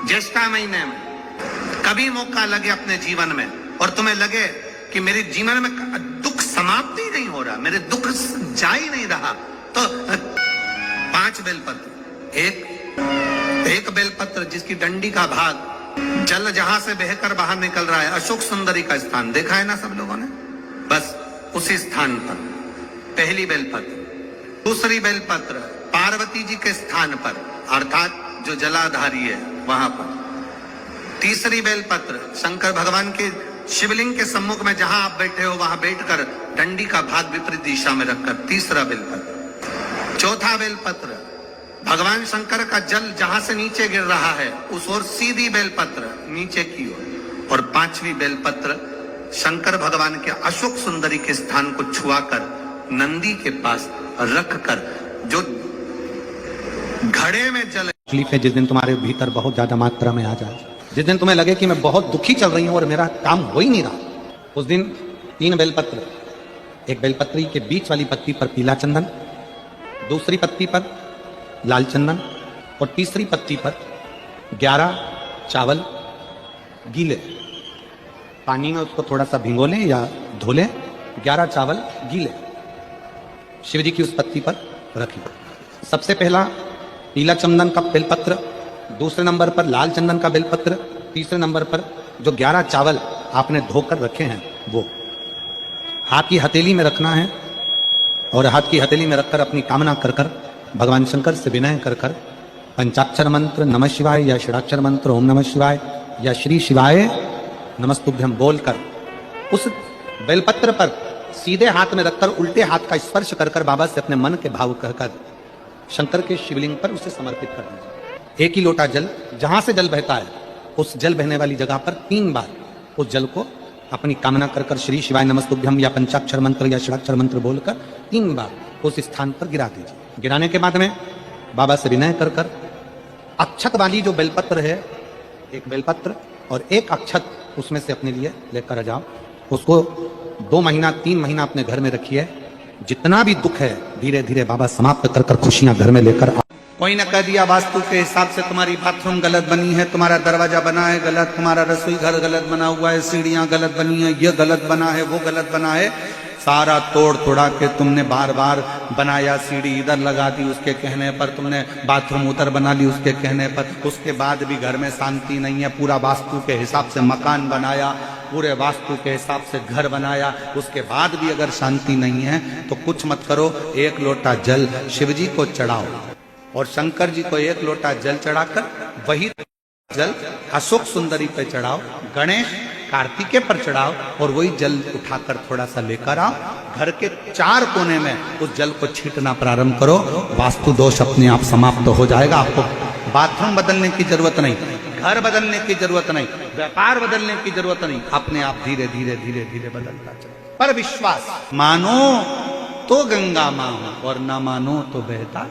ज्येष्ठा महीने में कभी मौका लगे अपने जीवन में और तुम्हें लगे कि मेरे जीवन में दुख समाप्त ही नहीं हो रहा, मेरे दुख जा ही नहीं रहा, तो 5 बेलपत्र, एक बेलपत्र जिसकी डंडी का भाग जल जहां से बहकर बाहर निकल रहा है, अशोक सुंदरी का स्थान देखा है ना सब लोगों ने, बस उसी स्थान पर पहली बेलपत्र। दूसरी बेलपत्र पार्वती जी के स्थान पर, अर्थात जो जलाधारी है वहां पर। तीसरी बेलपत्र शंकर भगवान के शिवलिंग के सम्मुख में जहां आप बैठे हो वहां बैठकर डंडी का भाग विपरीत दिशा में रखकर, तीसरा बेलपत्र। चौथा बेलपत्र भगवान शंकर का जल जहां से नीचे गिर रहा है उस ओर सीधी बेलपत्र नीचे की ओर। और 5वीं बेलपत्र शंकर भगवान के अशोक सुंदरी के स्थान को छुआकर नंदी के पास रखकर, जो घड़े में जल तकलीफ है जिस दिन तुम्हारे भीतर बहुत ज्यादा मात्रा में आ जाए, जिस दिन तुम्हें लगे कि मैं बहुत दुखी चल रही हूं और मेरा काम हो ही नहीं रहा, उस दिन 3 बेलपत्र, एक बेलपत्री के बीच वाली पत्ती पर पीला चंदन, दूसरी पत्ती पर लाल चंदन और तीसरी पत्ती पर 11 चावल गीले, पानी में उसको थोड़ा सा भिगो लें या धो लें, 11 चावल गीले शिव जी की उस पत्ती पर रखिए। सबसे पहला पीला चंदन का बेलपत्र, दूसरे नंबर पर लाल चंदन का बेलपत्र, तीसरे नंबर पर जो 11 चावल आपने धोकर रखे हैं वो हाथ की हथेली में रखना है और हाथ की हथेली में रखकर अपनी कामना कर कर भगवान शंकर से विनय कर कर पंचाक्षर मंत्र नमः शिवाय या षडाक्षर मंत्र ओम नमः शिवाय या श्री शिवाय नमस्तुभ्यम बोलकर उस बेलपत्र पर सीधे हाथ में रखकर उल्टे हाथ का स्पर्श कर कर बाबा से अपने मन के भाव कहकर शंकर के शिवलिंग पर उसे समर्पित कर दीजिए। 1 ही लोटा जल, जहां से जल बहता है उस जल बहने वाली जगह पर 3 बार उस जल को अपनी कामना कर कर श्री शिवाय नमस्तुभ्यम या पंचाक्षर मंत्र या षडाक्षर मंत्र बोलकर 3 बार उस स्थान पर गिरा दीजिए। गिराने के बाद में बाबा से विनय कर कर अक्षत वाली जो बेलपत्र है, एक बेलपत्र और एक अक्षत उसमें से अपने लिए लेकर आ जाओ। उसको 2 महीना 3 महीना अपने घर में रखिए। जितना भी दुख है धीरे धीरे बाबा समाप्त कर कर खुशियां घर में लेकर आ। कोई न कह दिया वास्तु के हिसाब से तुम्हारी बाथरूम गलत बनी है, तुम्हारा दरवाजा बना है गलत, तुम्हारा रसोई घर गलत बना हुआ है, सीढ़ियां गलत बनी है, ये गलत बना है, वो गलत बना है, सारा तोड़ तोड़ा के तुमने बार बार बनाया। सीढ़ी इधर लगा दी उसके कहने पर, तुमने बाथरूम उधर बना ली उसके कहने पर, उसके बाद भी घर में शांति नहीं है। पूरा वास्तु के हिसाब से मकान बनाया, पूरे वास्तु के हिसाब से घर बनाया, उसके बाद भी अगर शांति नहीं है तो कुछ मत करो, 1 लोटा जल शिव जी को चढ़ाओ और शंकर जी को 1 लोटा जल चढ़ाकर वही जल अशोक सुंदरी पे चढ़ाओ, गणेश कार्तिकेय पर चढ़ाओ और वही जल उठाकर थोड़ा सा लेकर आओ। घर के 4 कोने में उस जल को छींटना प्रारंभ करो। वास्तु दोष अपने आप समाप्त हो जाएगा। आपको बाथरूम बदलने की जरूरत नहीं, घर बदलने की जरूरत नहीं, व्यापार बदलने की जरूरत नहीं, अपने आप धीरे धीरे धीरे धीरे बदलता चले। पर विश्वास, मानो तो गंगा मां और ना मानो तो बहता